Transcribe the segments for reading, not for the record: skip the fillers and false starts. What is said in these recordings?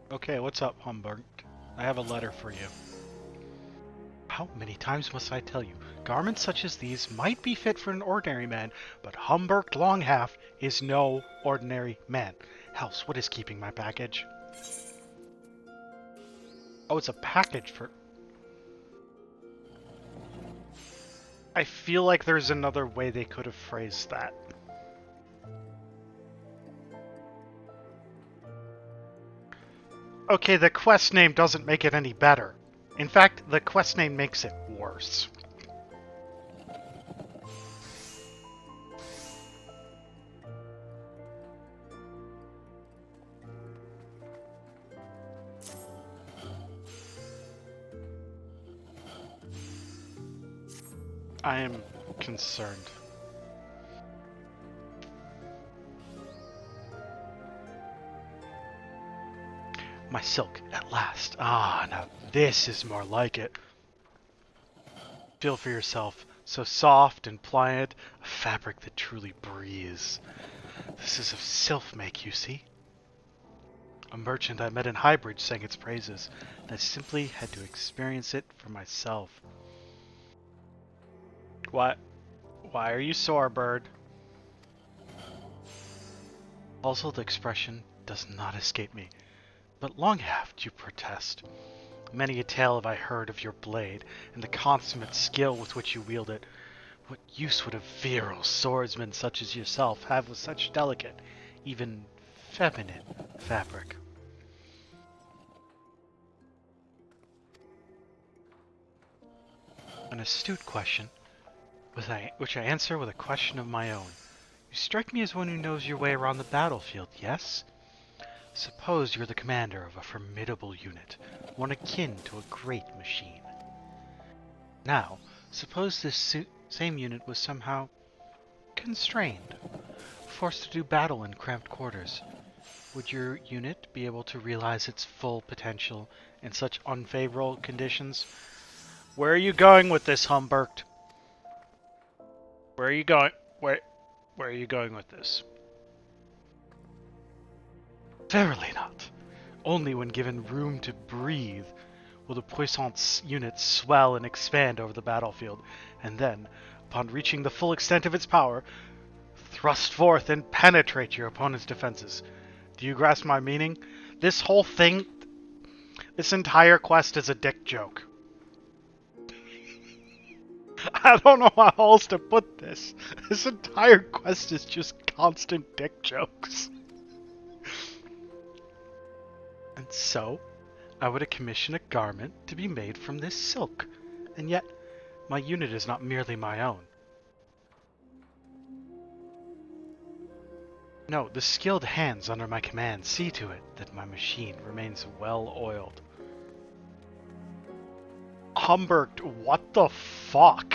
Okay, what's up, Humbert? I have a letter for you. How many times must I tell you? Garments such as these might be fit for an ordinary man, but Humbert Longhalf is no ordinary man. House, what is keeping my package? Oh, it's a package for... I feel like there's another way they could have phrased that. Okay, the quest name doesn't make it any better. In fact, the quest name makes it worse. I am concerned. My silk, at last. Ah, now this is more like it. Feel for yourself. So soft and pliant, a fabric that truly breathes. This is of self-make, you see? A merchant I met in Highbridge sang its praises, and I simply had to experience it for myself. What? Why are you sore, bird? Also, the expression does not escape me. But Longhalf, you protest. Many a tale have I heard of your blade, and the consummate skill with which you wield it. What use would a virile swordsman such as yourself have with such delicate, even feminine, fabric? An astute question, which I answer with a question of my own. You strike me as one who knows your way around the battlefield, yes? Suppose you're the commander of a formidable unit, one akin to a great machine. Now, suppose this same unit was somehow constrained, forced to do battle in cramped quarters. Would your unit be able to realize its full potential in such unfavorable conditions? Where are you going with this, Humbert? Where are you going? Where are you going with this? Verily not. Only when given room to breathe will the puissant unit swell and expand over the battlefield, and then, upon reaching the full extent of its power, thrust forth and penetrate your opponent's defenses. Do you grasp my meaning? This whole thing, this entire quest is a dick joke. I don't know how else to put this. This entire quest is just constant dick jokes. And so, I would commission a garment to be made from this silk, and yet my unit is not merely my own. No, the skilled hands under my command see to it that my machine remains well oiled. Humbert, what the fuck?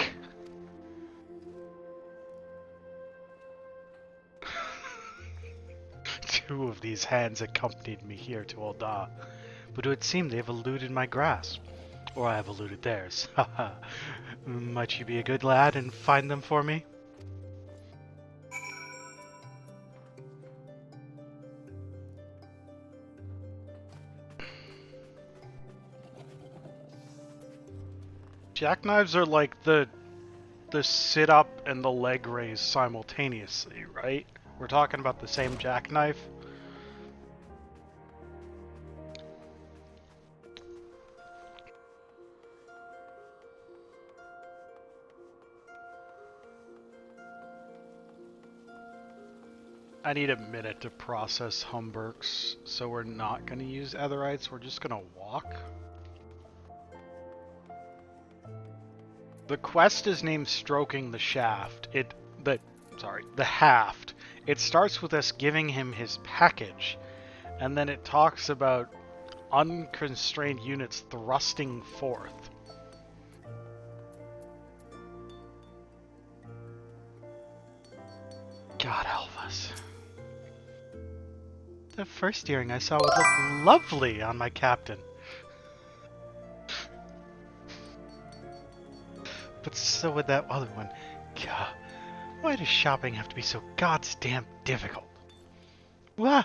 Two of these hands accompanied me here to Ul'dah, but it would seem they have eluded my grasp, or I have eluded theirs. Haha. Might you be a good lad and find them for me? Jackknives are like the sit-up and the leg raise simultaneously, right? We're talking about the same jackknife? I need a minute to process Humberks, so we're not going to use Etherites, we're just going to walk. The quest is named Stroking the Shaft. The Haft. It starts with us giving him his package, and then it talks about unconstrained units thrusting forth. God help us. The first earring I saw would look lovely on my captain. But so would that other one. God, why does shopping have to be so goddamn difficult? Wah!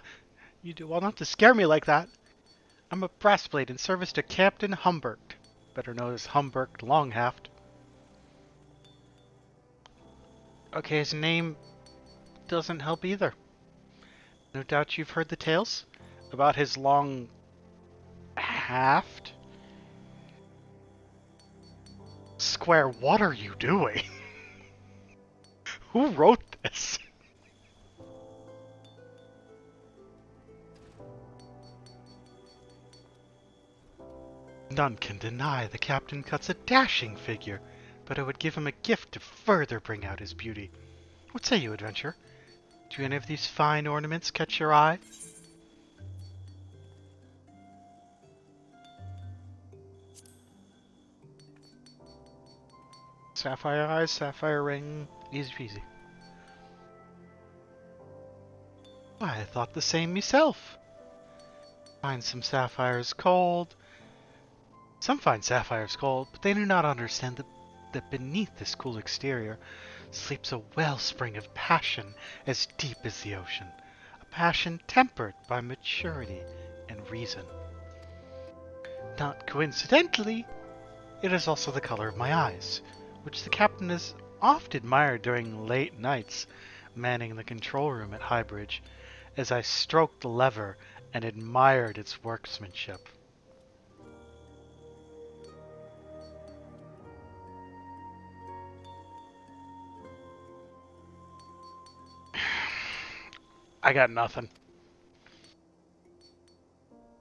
You do well not to scare me like that. I'm a brassblade in service to Captain Humbert, better known as Humbert Longhaft. Okay, his name doesn't help either. No doubt you've heard the tales about his long haft. Square, what are you doing? Who wrote this? None can deny the captain cuts a dashing figure, but I would give him a gift to further bring out his beauty. What say you, adventurer? Do any of these fine ornaments catch your eye? Sapphire eyes, sapphire ring, easy peasy. Why, I thought the same myself. Find some sapphires cold. Some find sapphires cold, but they do not understand that beneath this cool exterior sleeps a wellspring of passion as deep as the ocean. A passion tempered by maturity and reason. Not coincidentally, it is also the color of my eyes, which the captain has oft admired during late nights, manning the control room at Highbridge, as I stroked the lever and admired its workmanship. I got nothing.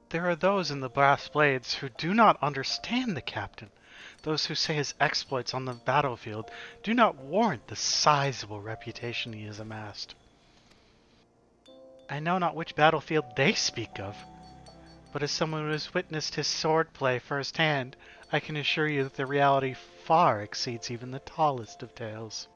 There are those in the Brass Blades who do not understand the captain. Those who say his exploits on the battlefield do not warrant the sizable reputation he has amassed. I know not which battlefield they speak of, but as someone who has witnessed his swordplay firsthand, I can assure you that the reality far exceeds even the tallest of tales.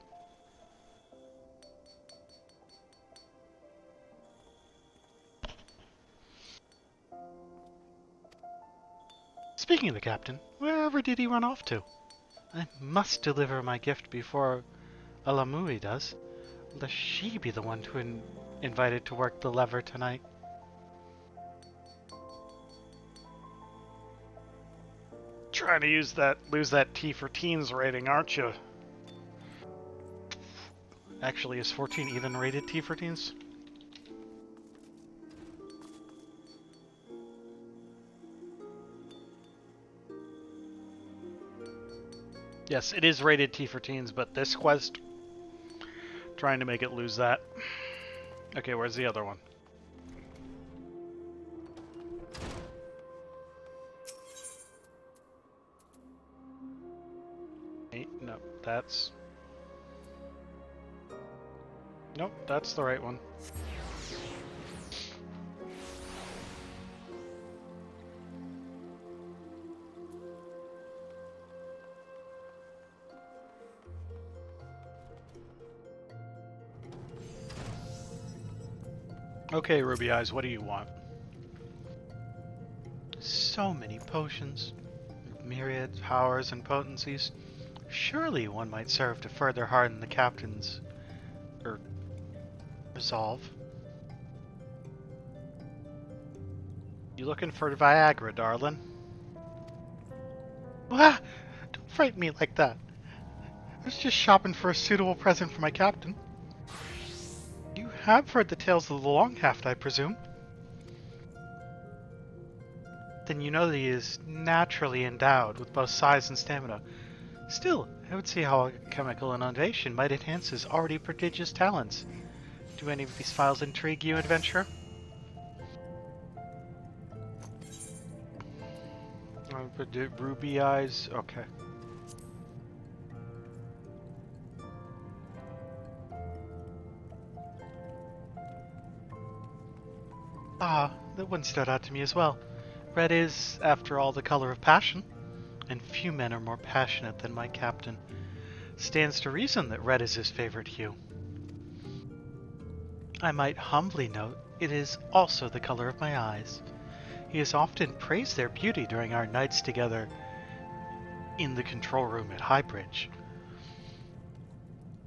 Speaking of the captain, wherever did he run off to? I must deliver my gift before Alamui does, lest she be the one invited to work the lever tonight. Trying to lose that T for teens rating, aren't you? Actually, is 14 even rated T for teens? Yes, it is rated T for teens, but this quest, trying to make it lose that. Okay, where's the other one? No, that's... Nope, that's the right one. Okay, Ruby Eyes, what do you want? So many potions, myriad powers and potencies. Surely one might serve to further harden the captain's resolve. You looking for Viagra, darling? Ah, don't frighten me like that. I was just shopping for a suitable present for my captain. You have heard the tales of the Longhaft, I presume? Then you know that he is naturally endowed with both size and stamina. Still, I would see how a chemical inundation might enhance his already prodigious talents. Do any of these files intrigue you, adventurer? Ruby Eyes, okay. Ah, that one stood out to me as well. Red is, after all, the color of passion, and few men are more passionate than my captain. Stands to reason that red is his favorite hue. I might humbly note it is also the color of my eyes. He has often praised their beauty during our nights together in the control room at Highbridge,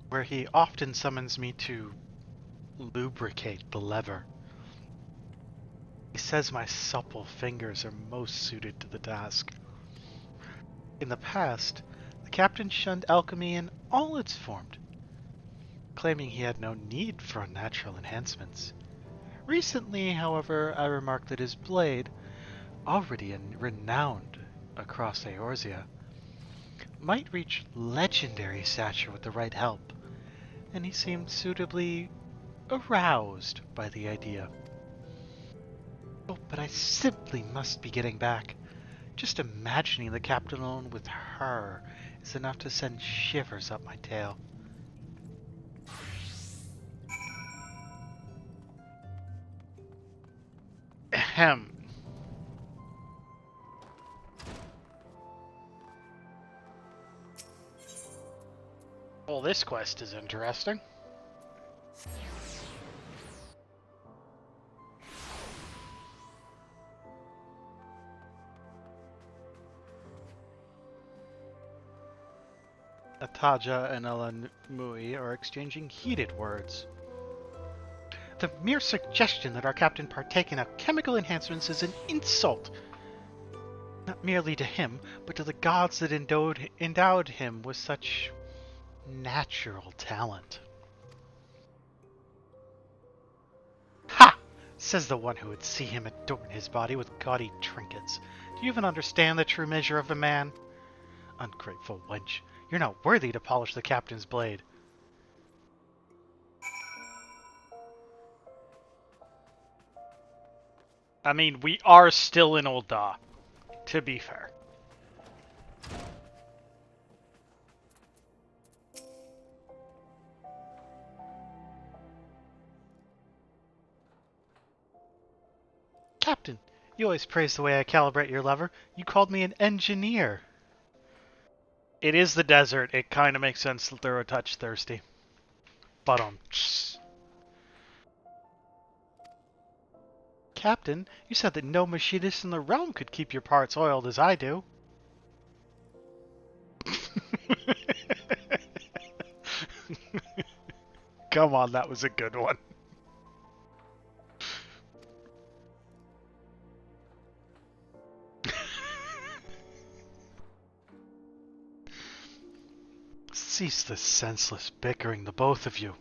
where he often summons me to lubricate the lever. He says my supple fingers are most suited to the task. In the past, the captain shunned alchemy in all its forms, claiming he had no need for unnatural enhancements. Recently, however, I remarked that his blade, already renowned across Eorzea, might reach legendary stature with the right help, and he seemed suitably aroused by the idea. Oh, but I simply must be getting back. Just imagining the captain alone with her is enough to send shivers up my tail. Ahem. Well, this quest is interesting. Ataja and Elamui are exchanging heated words. The mere suggestion that our captain partake in alchemical enhancements is an insult, not merely to him, but to the gods that endowed him with such natural talent. Ha! Says the one who would see him adorn his body with gaudy trinkets. Do you even understand the true measure of a man? Ungrateful wench, you're not worthy to polish the captain's blade. I mean, we are still in Old Da, to be fair. Captain, you always praise the way I calibrate your lever. You called me an engineer. It is the desert. It kind of makes sense that they're a touch thirsty. But Captain, you said that no machinist in the realm could keep your parts oiled as I do. Come on, that was a good one. Cease this senseless bickering, the both of you.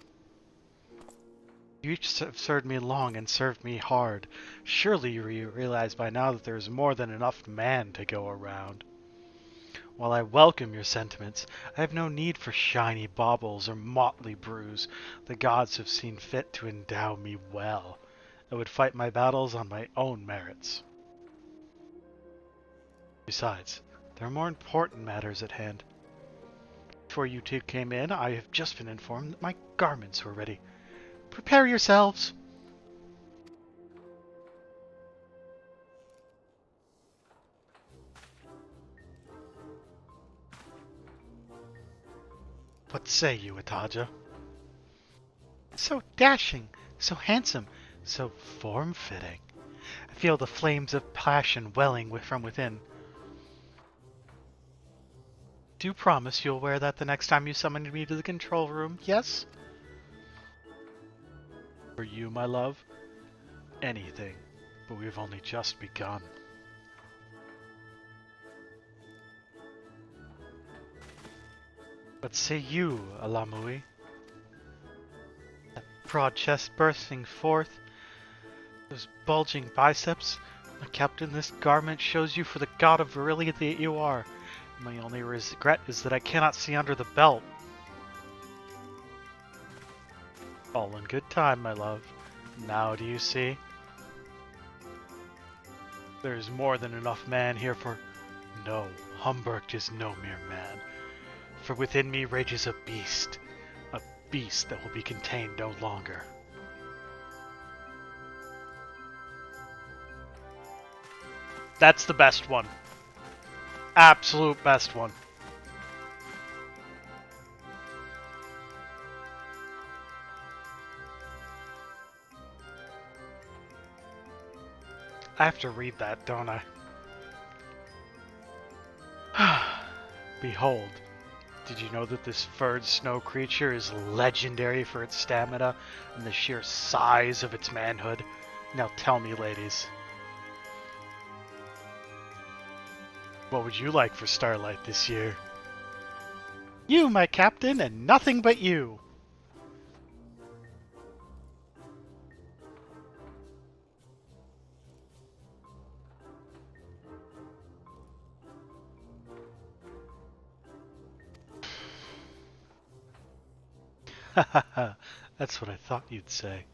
You each have served me long and served me hard. Surely you realize by now that there is more than enough man to go around. While I welcome your sentiments, I have no need for shiny baubles or motley brews. The gods have seen fit to endow me well. I would fight my battles on my own merits. Besides, there are more important matters at hand. Before you two came in, I have just been informed that my garments were ready. Prepare yourselves! What say you, Ataja? So dashing, so handsome, so form-fitting. I feel the flames of passion welling from within. Do promise you'll wear that the next time you summon me to the control room, yes? For you, my love, anything, but we've only just begun. What say you, Elamui? That broad chest bursting forth, those bulging biceps. My captain, this garment shows you for the god of virility that you are. My only regret is that I cannot see under the belt. All in good time, my love. Now do you see? There is more than enough man here for... No, Humberg is no mere man. For within me rages a beast that will be contained no longer. That's the best one. Absolute best one. I have to read that, don't I? Behold. Did you know that this furred snow creature is legendary for its stamina and the sheer size of its manhood? Now tell me, ladies, What would you like for Starlight this year? You, my captain, and nothing but you! Hahaha, that's what I thought you'd say.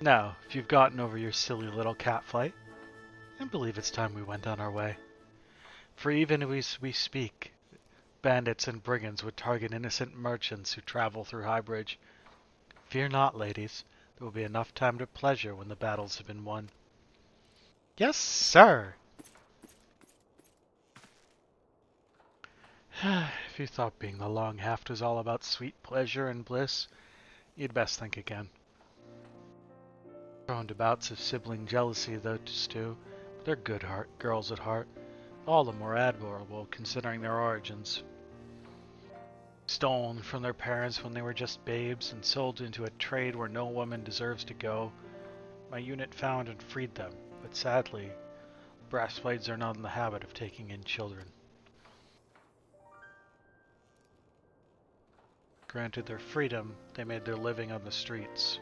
Now, if you've gotten over your silly little cat fight, I believe it's time we went on our way. For even as we speak, bandits and brigands would target innocent merchants who travel through Highbridge. Fear not, ladies. There will be enough time to pleasure when the battles have been won. Yes, sir! If you thought being the Long Haft was all about sweet pleasure and bliss, you'd best think again. Prone to bouts of sibling jealousy, those two, but they're good girls at heart, all the more admirable considering their origins. Stolen from their parents when they were just babes and sold into a trade where no woman deserves to go, my unit found and freed them, but sadly, brassblades are not in the habit of taking in children. Granted their freedom, they made their living on the streets,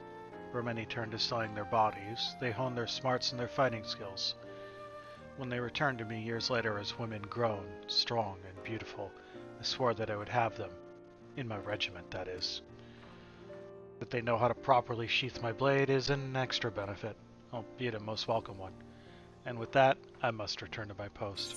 where many turned to selling their bodies. They honed their smarts and their fighting skills. When they returned to me years later as women grown, strong, and beautiful, I swore that I would have them. In my regiment, that is. That they know how to properly sheath my blade is an extra benefit, albeit a most welcome one. And with that, I must return to my post.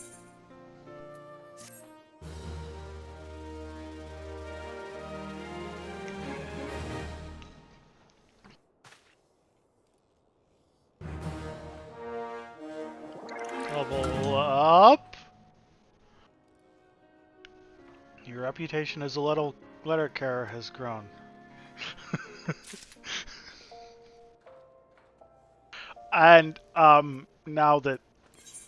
Level up! Your reputation as a letter carrier has grown. And, now that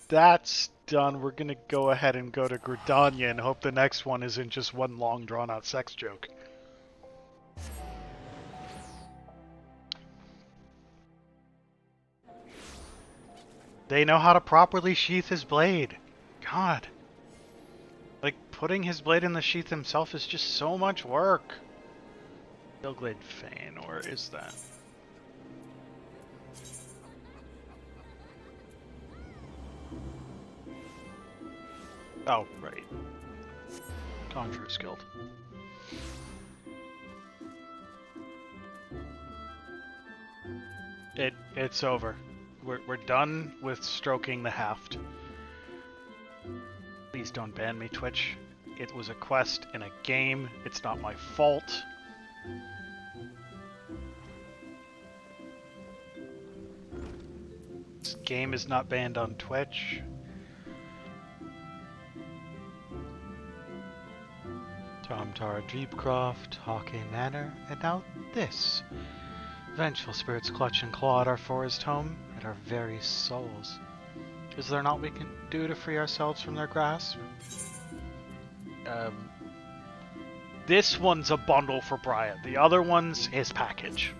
that's done, we're gonna go ahead and go to Gridania and hope the next one isn't just one long drawn-out sex joke. They know how to properly sheath his blade. God. Like, putting his blade in the sheath himself is just so much work. Hillglade Fane, or is that? Oh, right. Conjurer's Guild. It's over. We're done with stroking the haft. Please don't ban me, Twitch. It was a quest in a game. It's not my fault. This game is not banned on Twitch. Tomtar Deepcroft, Hawkeye Manor, and now this. Vengeful spirits clutch and claw at our forest home, at our very souls. Is there naught we can do to free ourselves from their grasp? This one's a bundle for Brian. The other one's his package.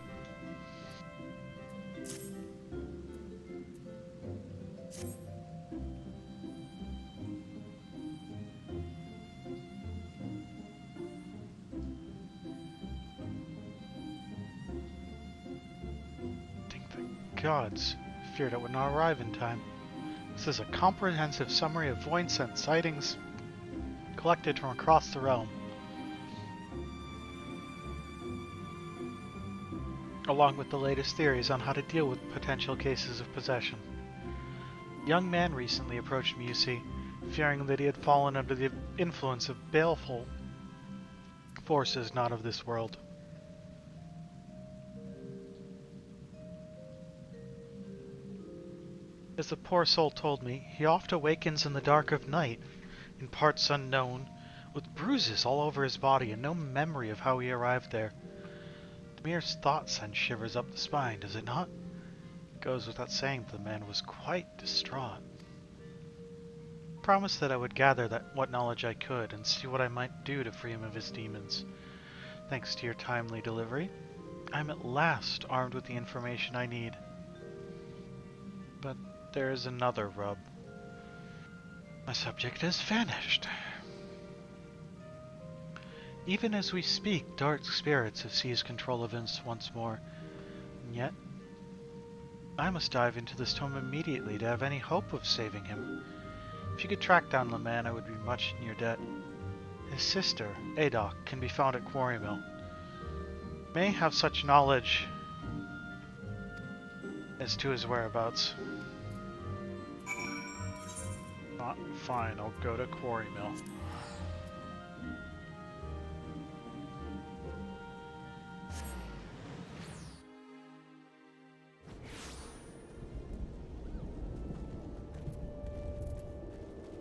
Thank the gods. Feared it would not arrive in time. This is a comprehensive summary of Voinsent sightings collected from across the realm, along with the latest theories on how to deal with potential cases of possession. A young man recently approached me, you see, fearing that he had fallen under the influence of baleful forces not of this world. As the poor soul told me, he oft awakens in the dark of night, in parts unknown, with bruises all over his body and no memory of how he arrived there. The mere thought sends shivers up the spine, does it not? It goes without saying that the man was quite distraught. I promised that I would gather what knowledge I could and see what I might do to free him of his demons. Thanks to your timely delivery, I'm at last armed with the information I need. But there is another rub. My subject has vanished. Even as we speak, dark spirits have seized control of us once more. And yet, I must dive into this tome immediately to have any hope of saving him. If you could track down the man, I would be much in your debt. His sister, Adok, can be found at Quarry Mill. May have such knowledge as to his whereabouts. Fine, I'll go to Quarry Mill.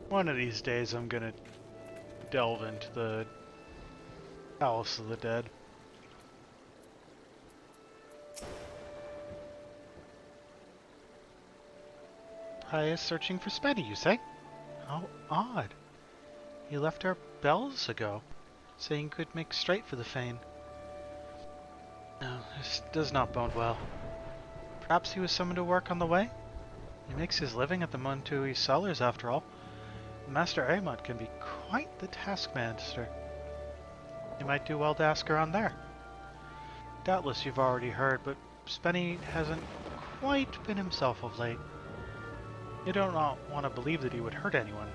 One of these days I'm gonna delve into the Palace of the Dead. I is searching for Spenny, you say? How odd. He left our bells ago, saying he could make straight for the Fane. No, this does not bode well. Perhaps he was summoned to work on the way? He makes his living at the Montui cellars, after all. Master Amot can be quite the taskmaster. You might do well to ask around there. Doubtless you've already heard, but Spenny hasn't quite been himself of late. You do not want to believe that he would hurt anyone,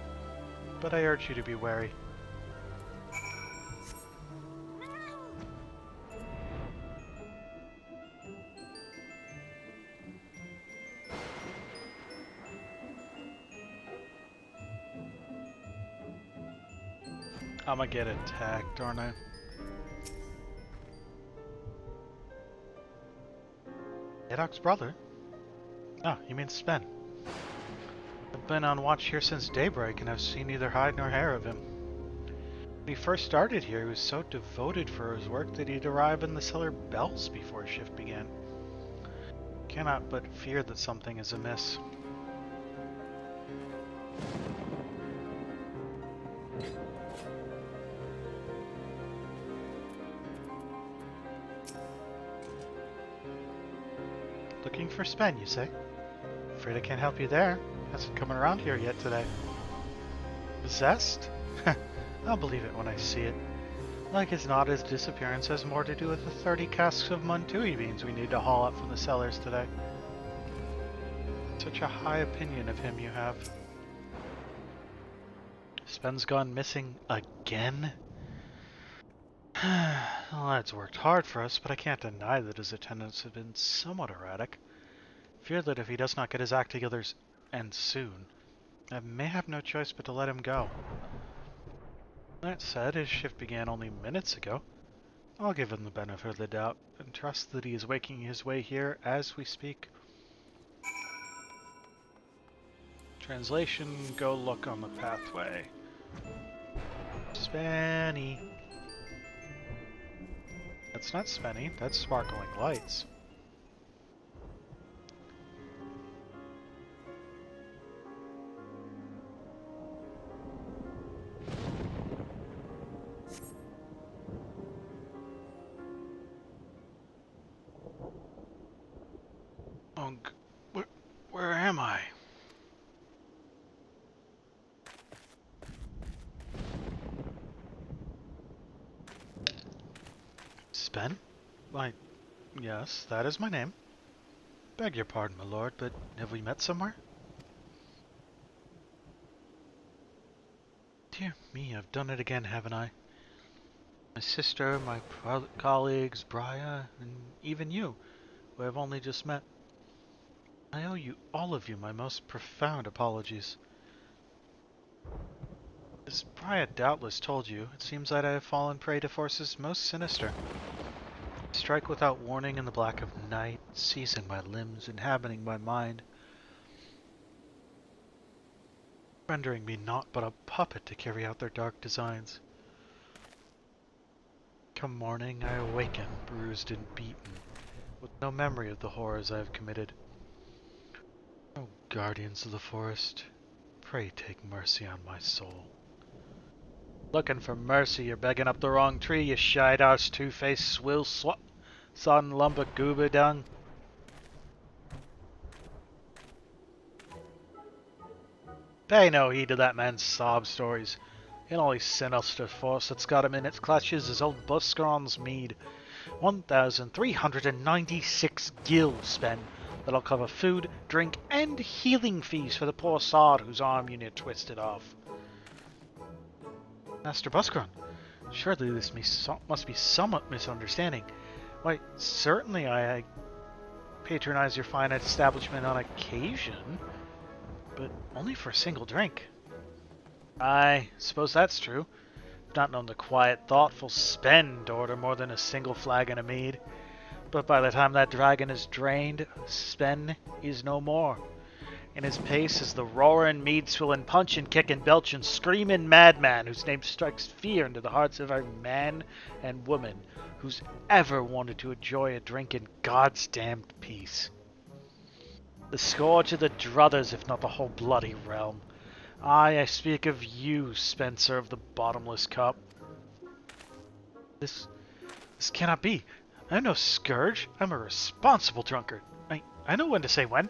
but I urge you to be wary. I'ma get attacked, aren't I? Adok's brother? Oh, you mean Spen. I've been on watch here since daybreak and I've seen neither hide nor hair of him. When he first started here, he was so devoted for his work that he'd arrive in the cellar bells before shift began. Cannot but fear that something is amiss. Looking for Spen, you say? Afraid I can't help you there. Hasn't come around here yet today. Possessed? I'll believe it when I see it. Like as not, his disappearance has more to do with the 30 casks of Montui beans we need to haul up from the cellars today. Such a high opinion of him you have. Spen's gone missing again? The lad's worked hard for us, but I can't deny that his attendance has been somewhat erratic. Fear that if he does not get his act together and soon, I may have no choice but to let him go. That said, his shift began only minutes ago. I'll give him the benefit of the doubt and trust that he is making his way here as we speak. Translation, go look on the pathway. Spenny. That's not Spenny, that's sparkling lights. Oh, where am I? Spen? Why, yes, that is my name. Beg your pardon, my lord, but have we met somewhere? Dear me, I've done it again, haven't I? My sister, my colleagues, Briar, and even you, who I've only just met. I owe you, all of you, my most profound apologies. As Briar doubtless told you, it seems that I have fallen prey to forces most sinister. Strike without warning in the black of night, seizing my limbs, inhabiting my mind, rendering me naught but a puppet to carry out their dark designs. Come morning, I awaken, bruised and beaten, with no memory of the horrors I have committed. O guardians of the forest, pray take mercy on my soul. Looking for mercy, you're begging up the wrong tree, you shite-ass two-faced sodden lump of goober dung. Pay no heed to that man's sob stories. He'll only send us to force that's got him in its clutches as old Buscaron's mead. 1,396 gil spent. That'll cover food, drink, and healing fees for the poor sod whose arm you near twisted off. Master Buscaron, surely this must be somewhat misunderstanding. Why, certainly I patronize your fine establishment on occasion, but only for a single drink. I suppose that's true. I've not known the quiet, thoughtful spend order more than a single flagon of mead. But by the time that dragon is drained, Sven is no more. In his pace is the roaring, mead-swilling, punching, kicking, belching, screaming madman whose name strikes fear into the hearts of every man and woman who's ever wanted to enjoy a drink in God's damned peace. The scourge of the druthers, if not the whole bloody realm. I speak of you, Spencer of the Bottomless Cup. This cannot be. I'm no scourge. I'm a responsible drunkard. I know when to say when.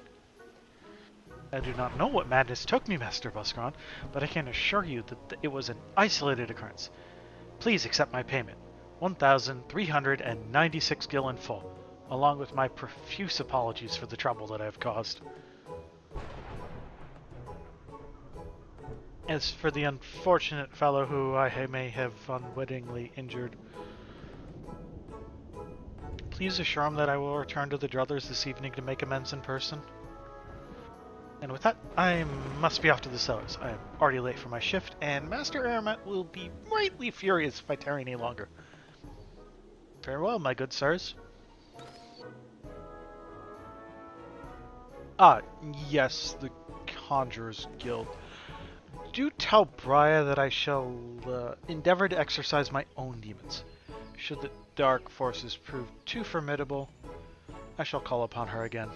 I do not know what madness took me, Master Buscaron, but I can assure you that it was an isolated occurrence. Please accept my payment. 1,396 gil in full, along with my profuse apologies for the trouble that I have caused. As for the unfortunate fellow who I may have unwittingly injured, please assure him that I will return to the Druthers this evening to make amends in person. And with that, I must be off to the cellars. I am already late for my shift, and Master Aramat will be rightly furious if I tarry any longer. Farewell, my good sirs. Ah, yes, the Conjurer's Guild. Do tell Briar that I shall endeavor to exercise my own demons. Should the dark forces prove too formidable, I shall call upon her again.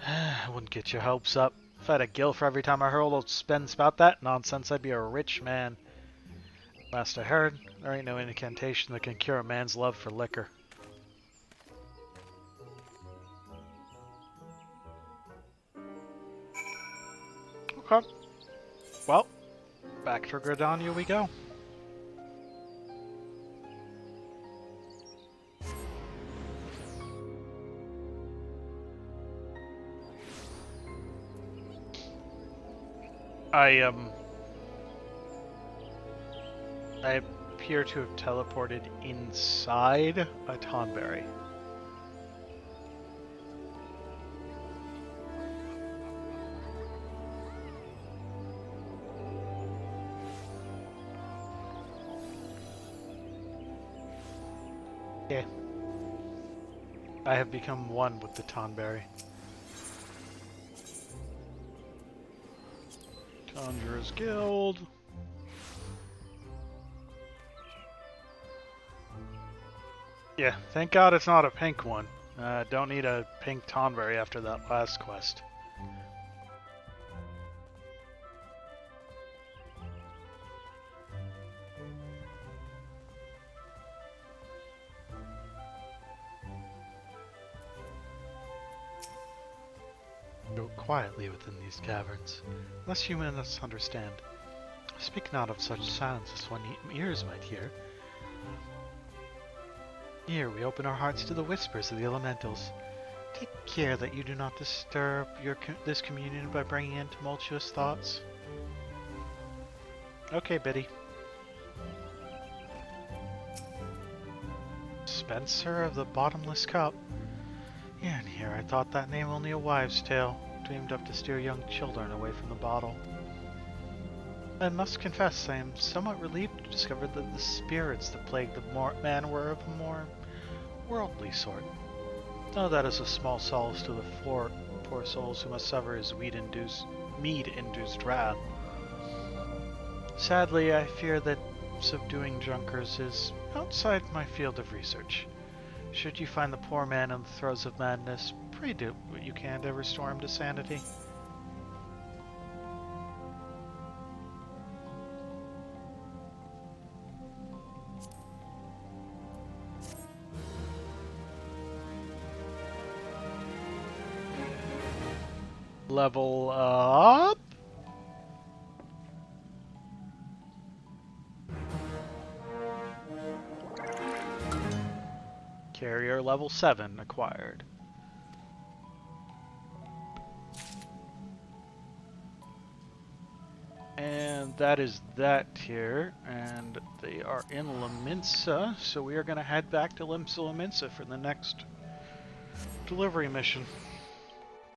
I wouldn't get your hopes up. If I had a gil for every time I heard old Spen spout that nonsense, I'd be a rich man. Last I heard, there ain't no incantation that can cure a man's love for liquor. Okay. Well, back to Gridania we go. I appear to have teleported inside a Tonberry. Yeah. I have become one with the Tonberry. Conjurer's Guild. Yeah, thank God it's not a pink one. Don't need a pink Tonberry after that last quest. Go quietly within these caverns, lest you misunderstand. Speak not of such sounds as one's ears might hear. Here we open our hearts to the whispers of the elementals. Take care that you do not disturb this communion by bringing in tumultuous thoughts. Okay, Biddy. Spencer of the Bottomless Cup. Here and here, I thought that name only a wives' tale, dreamed up to steer young children away from the bottle. I must confess I am somewhat relieved to discover that the spirits that plague the man were of a more worldly sort. Though that is a small solace to the poor souls who must suffer his mead-induced wrath. Sadly, I fear that subduing drunkards is outside my field of research. Should you find the poor man in the throes of madness, pray do what you can to restore him to sanity. Level up. Carrier level 7 acquired. And that is that here, and they are in Laminsa, so we are going to head back to Laminsa for the next delivery mission.